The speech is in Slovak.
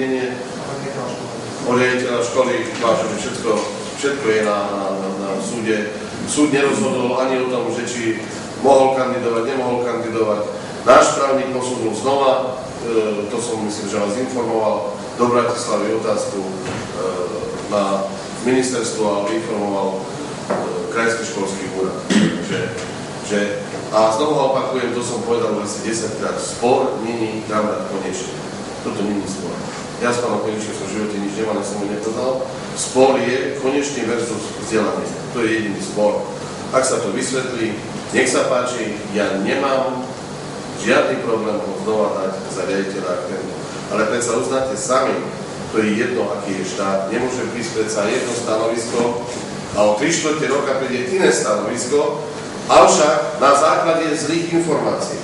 obvinenie od riaditeľa školy, vážne všetko je na súde. Súd nerozhodol ani o tom, že či mohol kandidovať, nemohol kandidovať. Náš právnik posúdil znova, to som myslím, že vás informoval, do Bratislavy otázku na ministerstvo, ale informoval krajský školský úrad. A znovu opakujem, to som povedal asi 10-krát, spor není návrat konečný. Toto není spor. Ja s pánom Konečným som v živote nič nemal, som mu nepoznal. Spor je konečný versus vzdelanie. To je jediný spor. Ak sa to vysvetlí, nech sa páči, ja nemám žiadny problém ho znova dať za riaditeľa akadémie. Ale predsa uznáte sami, to je jedno, aký je štát. Nemôže prísť predsa jedno stanovisko a o 3/4 roka príde iné stanovisko, avšak na základe zlých informácií.